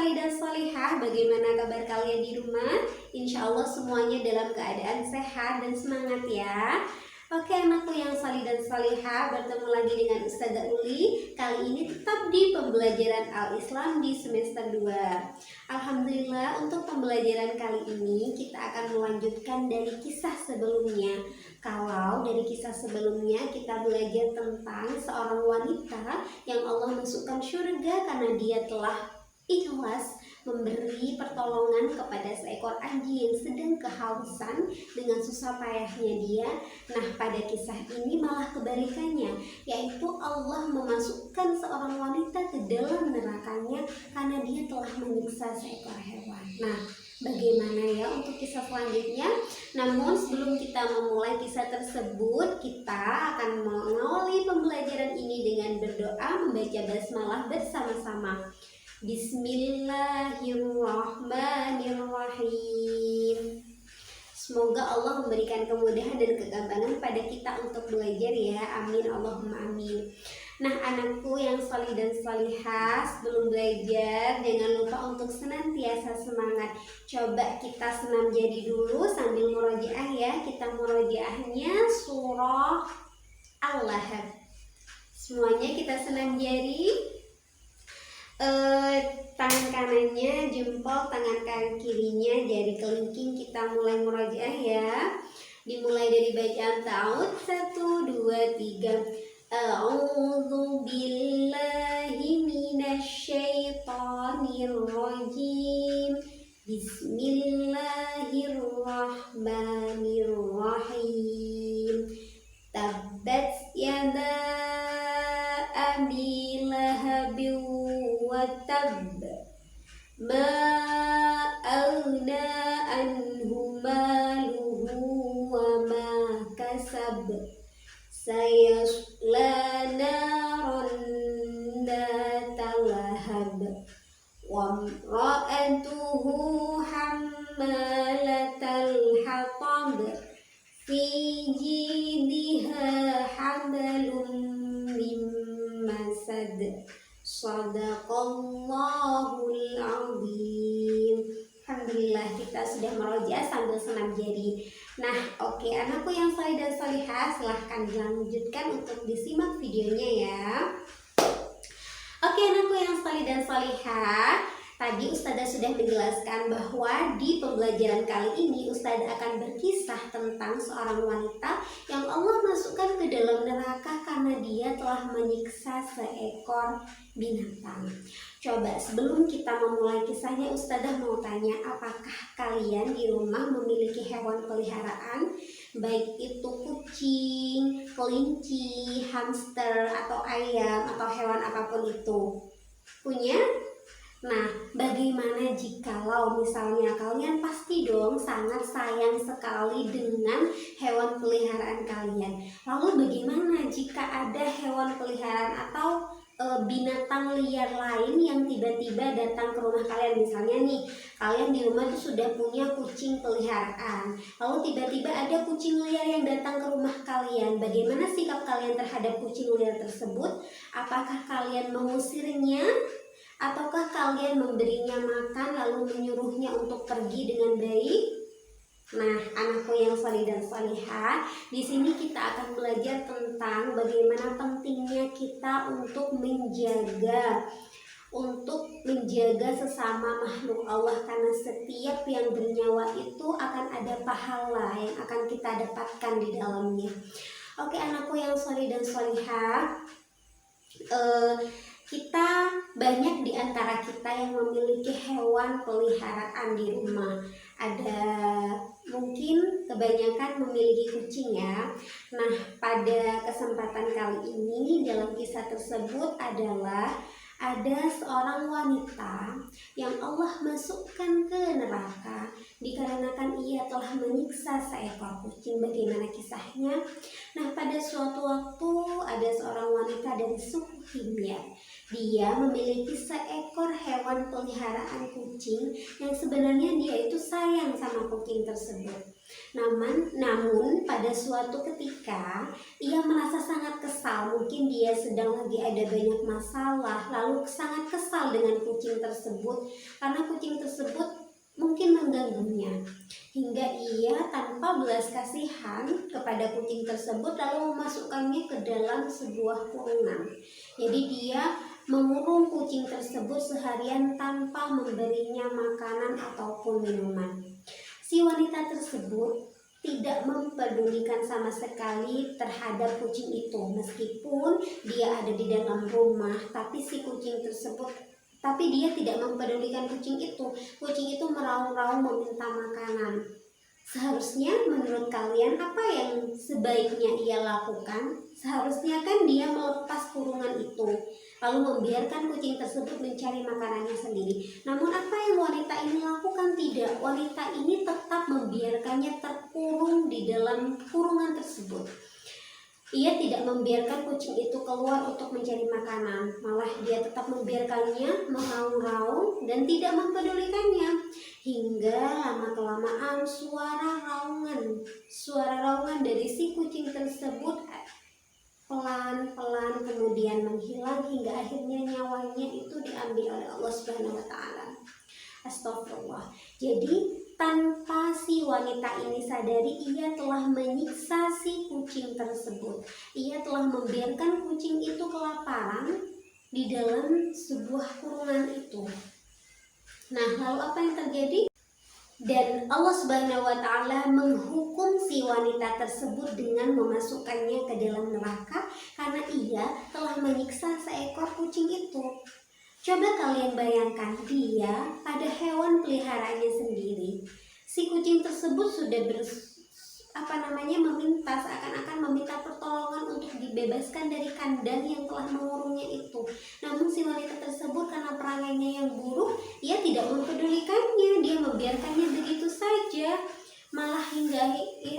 salih dan salihah, bagaimana kabar kalian di rumah? Insya Allah semuanya dalam keadaan sehat dan semangat ya. Oke anakku yang salih dan salihah, bertemu lagi dengan Ustazah Uli. Kali ini tetap di pembelajaran Al-Islam di semester 2. Alhamdulillah untuk pembelajaran kali ini kita akan melanjutkan dari kisah sebelumnya. Kalau dari kisah sebelumnya kita belajar tentang seorang wanita yang Allah masukkan surga karena dia telah ikhlas memberi pertolongan kepada seekor anjing yang sedang kehausan dengan susah payahnya dia. Nah, pada kisah ini malah kebalikannya, yaitu Allah memasukkan seorang wanita ke dalam nerakanya karena dia telah menyiksa seekor hewan. Nah, bagaimana ya untuk kisah selanjutnya? Namun sebelum kita memulai kisah tersebut, kita akan mengawali pembelajaran ini dengan berdoa membaca basmalah bersama-sama. Bismillahirrahmanirrahim. Semoga Allah memberikan kemudahan dan kegampangan pada kita untuk belajar ya. Amin Allahumma amin. Nah anakku yang salih dan salihah, sebelum belajar jangan lupa untuk senantiasa semangat. Coba kita senam jadi dulu sambil murojaah ya. Kita murojaahnya surah Al-Lahab. Semuanya kita senam jari. Tangan kanannya jempol, tangan kirinya jari kelingking. Kita mulai murojaah ya. Dimulai dari bacaan ta'awudz 1, 2, 3. A'udzu billahi minasyaitonir rajim. Bismillahirrahmanirrahim. Tabbat yada abi lahabin wa tabb. Ma aghna anhu maluhu wa ma kasab. Sayasla naran dhata lahab. Wa imra'atuhu hammalatal hatab. Fi jidha hablum min masad. Shadaqallahul azim. Alhamdulillah kita sudah merojaah sambil senam jari. Nah oke anakku yang salih dan salihah, silahkan dilanjutkan untuk disimak videonya ya. Oke anakku yang salih dan salihah, tadi Ustazah sudah menjelaskan bahwa di pembelajaran kali ini Ustazah akan berkisah tentang seorang wanita yang Allah masukkan ke dalam neraka karena dia telah menyiksa seekor binatang. Coba sebelum kita memulai kisahnya, Ustazah mau tanya, apakah kalian di rumah memiliki hewan peliharaan? Baik itu kucing, kelinci, hamster, atau ayam, atau hewan apapun itu. Punya? Nah, bagaimana jikalau misalnya kalian pasti dong sangat sayang sekali dengan hewan peliharaan kalian. Lalu bagaimana jika ada hewan peliharaan atau binatang liar lain yang tiba-tiba datang ke rumah kalian? Misalnya nih, kalian di rumah tuh sudah punya kucing peliharaan, lalu tiba-tiba ada kucing liar yang datang ke rumah kalian. Bagaimana sikap kalian terhadap kucing liar tersebut? Apakah kalian mengusirnya? Ataukah kalian memberinya makan lalu menyuruhnya untuk pergi dengan baik? Nah, anakku yang salih dan salihah, di sini kita akan belajar tentang bagaimana pentingnya kita untuk menjaga sesama makhluk Allah, karena setiap yang bernyawa itu akan ada pahala yang akan kita dapatkan di dalamnya. Oke, anakku yang salih dan salihah, kita banyak di antara kita yang memiliki hewan peliharaan di rumah. Ada mungkin kebanyakan memiliki kucing ya. Nah, pada kesempatan kali ini dalam kisah tersebut adalah ada seorang wanita yang Allah masukkan ke neraka dikarenakan ia telah menyiksa seekor kucing. Bagaimana kisahnya? Nah, pada suatu waktu ada seorang wanita dari suku Himyar. Dia memiliki seekor hewan peliharaan kucing yang sebenarnya dia itu sayang sama kucing tersebut. Namun pada suatu ketika ia merasa sangat kesal, mungkin dia sedang lagi ada banyak masalah, lalu sangat kesal dengan kucing tersebut karena kucing tersebut mungkin mengganggunya, hingga ia tanpa belas kasihan kepada kucing tersebut lalu memasukkannya ke dalam sebuah kurungan. Jadi dia mengurung kucing tersebut seharian tanpa memberinya makanan ataupun minuman. Si wanita tersebut tidak mempedulikan sama sekali terhadap kucing itu, meskipun dia ada di dalam rumah, tapi dia tidak mempedulikan kucing itu. Kucing itu meraung-raung meminta makanan. Seharusnya menurut kalian apa yang sebaiknya ia lakukan? Seharusnya kan dia melepas kurungan itu, lalu membiarkan kucing tersebut mencari makanannya sendiri. Namun apa yang wanita ini lakukan? Tidak, wanita ini tetap membiarkannya terkurung di dalam kurungan tersebut. Ia tidak membiarkan kucing itu keluar untuk mencari makanan, malah dia tetap membiarkannya meraung-raung dan tidak mempedulikannya. Hingga lama-kelamaan suara raungan dari si kucing tersebut pelan-pelan kemudian menghilang, hingga akhirnya nyawanya itu diambil oleh Allah Subhanahu wa taala. Astagfirullah. Jadi tanpa si wanita ini sadari, ia telah menyiksa si kucing tersebut. Ia telah membiarkan kucing itu kelaparan di dalam sebuah kurungan itu. Nah, lalu apa yang terjadi? Dan Allah Subhanahu wa taala menghukum si wanita tersebut dengan memasukkannya ke dalam neraka karena ia telah menyiksa seekor kucing itu. Coba kalian bayangkan, dia pada hewan peliharaannya sendiri. Si kucing tersebut sudah meminta, seakan-akan meminta pertolongan untuk dibebaskan dari kandang yang telah mengurungnya itu. Namun si wanita tersebut karena perangainya yang buruk, ia tidak mempedulikannya, dia membiarkannya begitu saja. Malah hingga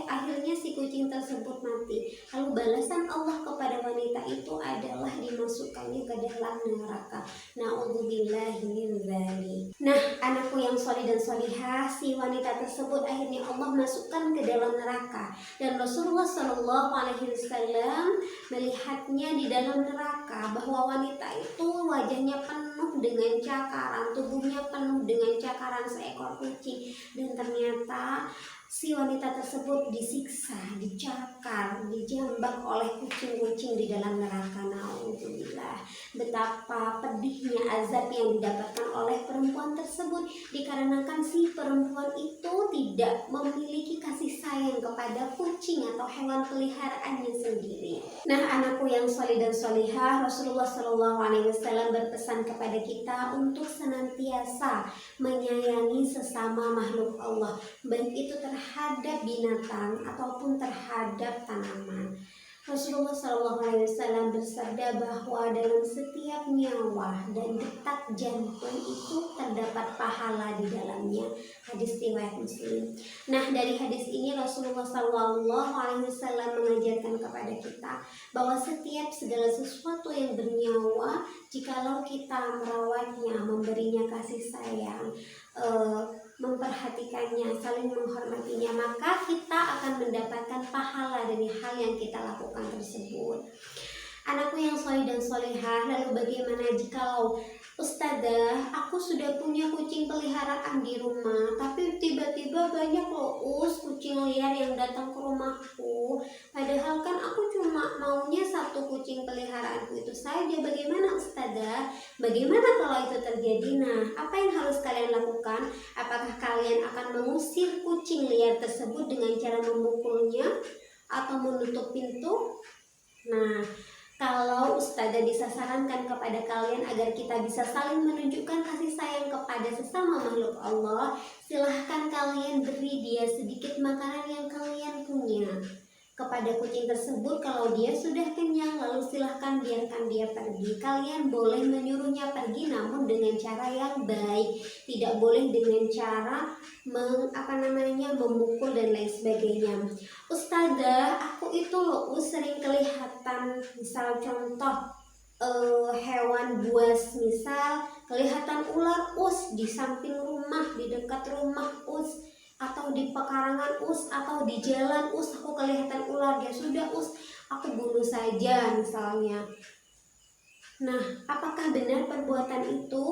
akhirnya si kucing tersebut mati. Lalu balasan Allah kepada wanita itu adalah dimasukkannya ke dalam neraka. Na'udzubillahi min dzalik. Nah, anakku yang sholih dan sholihah, si wanita tersebut akhirnya Allah masukkan ke dalam neraka. Dan Rasulullah Shallallahu Alaihi Wasallam melihatnya di dalam neraka, bahwa wanita itu wajahnya penuh dengan cakaran, tubuhnya penuh dengan cakaran seekor kucing, dan ternyata si wanita tersebut disiksa, dicakar, dijambak oleh kucing-kucing di dalam neraka. Na'udzubillah. Betapa pedihnya azab yang didapatkan oleh perempuan tersebut, dikarenakan si perempuan itu tidak memiliki kasih sayang kepada kucing atau hewan peliharaannya sendiri. Nah, anakku yang sholih dan sholihah, Rasulullah Shallallahu Alaihi Wasallam berpesan kepada kita untuk senantiasa menyayangi sesama makhluk Allah, baik itu terhadap binatang ataupun terhadap tanaman. Rasulullah SAW bersabda bahwa dalam setiap nyawa dan detak jantung itu terdapat pahala di dalamnya. Hadis riwayat Muslim. Nah, dari hadis ini Rasulullah SAW mengajarkan kepada kita bahwa setiap segala sesuatu yang bernyawa, jikalau kita merawatnya, memberinya kasih sayang, memperhatikannya, saling menghormatinya, maka kita akan mendapatkan pahala dari hal yang kita lakukan tersebut. Anakku yang sholih dan sholihah, lalu bagaimana jikalau Ustazah, aku sudah punya kucing peliharaan di rumah, tapi tiba-tiba banyak loh kucing liar yang datang ke rumahku. Padahal kan aku cuma maunya satu kucing peliharaanku itu saja. Bagaimana Ustazah? Bagaimana kalau itu terjadi? Nah, apa yang harus kalian lakukan? Apakah kalian akan mengusir kucing liar tersebut dengan cara memukulnya atau menutup pintu? Nah, kalau Ustazah bisa sarankan kepada kalian agar kita bisa saling menunjukkan kasih sayang kepada sesama makhluk Allah, silahkan kalian beri dia sedikit makanan yang kalian punya kepada kucing tersebut. Kalau dia sudah kenyang, lalu silahkan biarkan dia pergi. Kalian boleh menyuruhnya pergi, namun dengan cara yang baik, tidak boleh dengan cara memukul dan lain sebagainya. Ustazah, aku itu loh sering kelihatan, misal contoh hewan buas, misal kelihatan ular di samping rumah, di dekat rumah atau di pekarangan atau di jalan aku kelihatan ular, ya sudah aku bunuh saja misalnya. Nah, apakah benar perbuatan itu?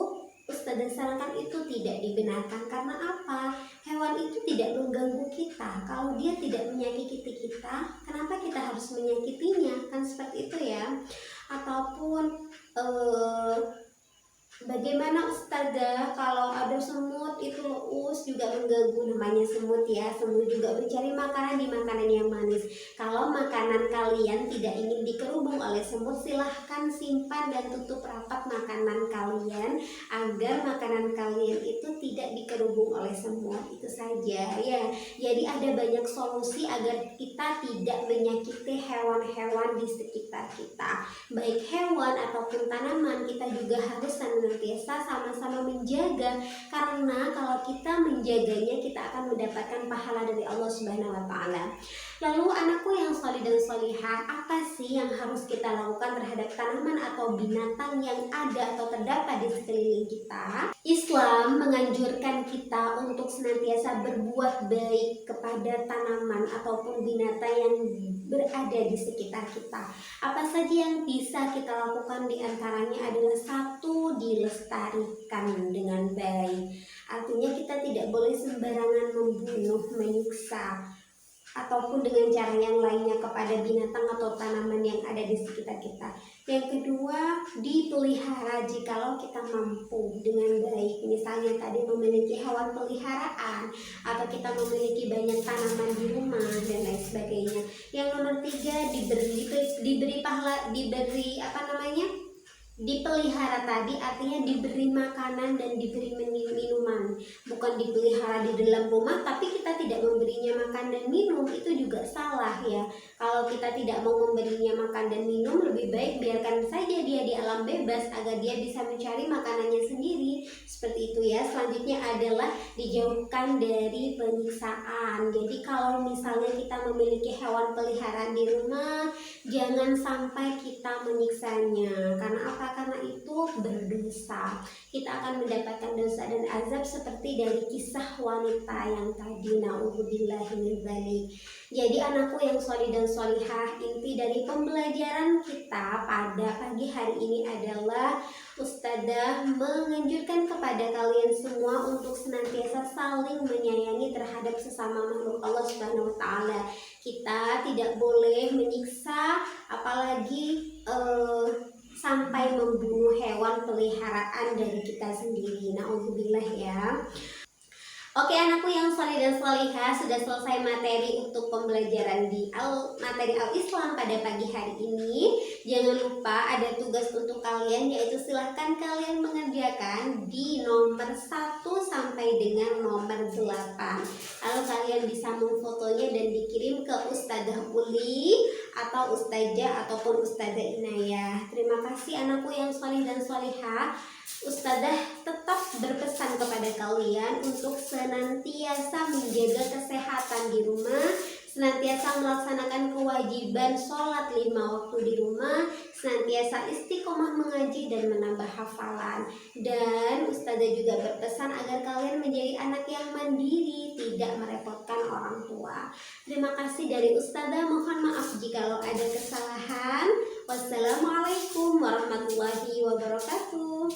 Ustazah sarankan itu tidak dibenarkan. Karena apa? Hewan itu tidak mengganggu kita. Kalau dia tidak menyakiti kita, kenapa kita harus menyakitinya? Kan seperti itu ya. Ataupun bagaimana Ustazah kalau ada semut itu juga mengganggu, namanya semut ya. Semut juga mencari makanan di makanan yang manis. Kalau makanan kalian tidak ingin dikerubung oleh semut, silahkan simpan dan tutup rapat makanan kalian agar makanan kalian itu tidak dikerubung oleh semut. Itu saja ya. Jadi ada banyak solusi agar kita tidak menyakiti hewan-hewan di sekitar kita. Baik hewan ataupun tanaman, kita juga harus senantiasa sama-sama menjaga, karena kalau kita menjaganya kita akan mendapatkan pahala dari Allah Subhanahu wa taala. Lalu anakku yang sholih dan sholihah, apa sih yang harus kita lakukan terhadap tanaman atau binatang yang ada atau terdapat di sekeliling kita? Islam menganjurkan kita untuk senantiasa berbuat baik kepada tanaman ataupun binatang yang berada di sekitar kita. Apa saja yang bisa kita lakukan? Di antaranya adalah satu, dilestarikan dengan baik. Artinya kita tidak boleh sembarangan membunuh, menyiksa ataupun dengan cara yang lainnya kepada binatang atau tanaman yang ada di sekitar kita. Yang kedua, dipelihara jikalau kita mampu dengan baik. Misalnya tadi memiliki hewan peliharaan atau kita memiliki banyak tanaman di rumah dan lain sebagainya. Yang nomor tiga, dipelihara tadi artinya diberi makanan dan diberi minuman. Bukan dipelihara di dalam rumah tapi kita tidak memberinya makan dan minum, itu juga salah ya. Kalau kita tidak mau memberinya makan dan minum, lebih baik biarkan saja dia di alam bebas agar dia bisa mencari makanannya sendiri. Seperti itu ya. Selanjutnya adalah dijauhkan dari penyiksaan. Jadi kalau misalnya kita memiliki hewan peliharaan di rumah, jangan sampai kita menyiksanya. Karena apa? Karena itu berdosa. Kita akan mendapatkan dosa dan azab seperti dari kisah wanita yang tadi. Na'udzubillahi min dzalik. Jadi anakku yang sholih dan sholihah, inti dari pembelajaran kita pada pagi hari ini adalah Ustazah menganjurkan kepada kalian semua untuk senantiasa saling menyayangi terhadap sesama makhluk Allah Subhanahu wa taala. Kita tidak boleh menyiksa, apalagi sampai membunuh hewan peliharaan dari kita sendiri. Na'udzubillah ya. Oke anakku yang sholih dan sholihah, sudah selesai materi untuk pembelajaran di materi Al-Islam pada pagi hari ini. Jangan lupa ada tugas untuk kalian, yaitu silahkan kalian mengerjakan di nomor 1 sampai dengan nomor 8. Lalu kalian bisa memfotonya dan dikirim ke Ustazah Uli atau Ustazah ataupun Ustazah Inayah. Terima kasih anakku yang sholih dan sholihah. Ustazah tetap berpesan kepada kalian untuk senantiasa menjaga kesehatan di rumah, senantiasa melaksanakan kewajiban sholat 5 waktu di rumah, senantiasa istiqomah mengaji dan menambah hafalan. Dan Ustazah juga berpesan agar kalian menjadi anak yang mandiri, tidak merepotkan orang tua. Terima kasih dari Ustazah, mohon maaf jika ada kesalahan. Wassalamualaikum warahmatullahi wabarakatuh.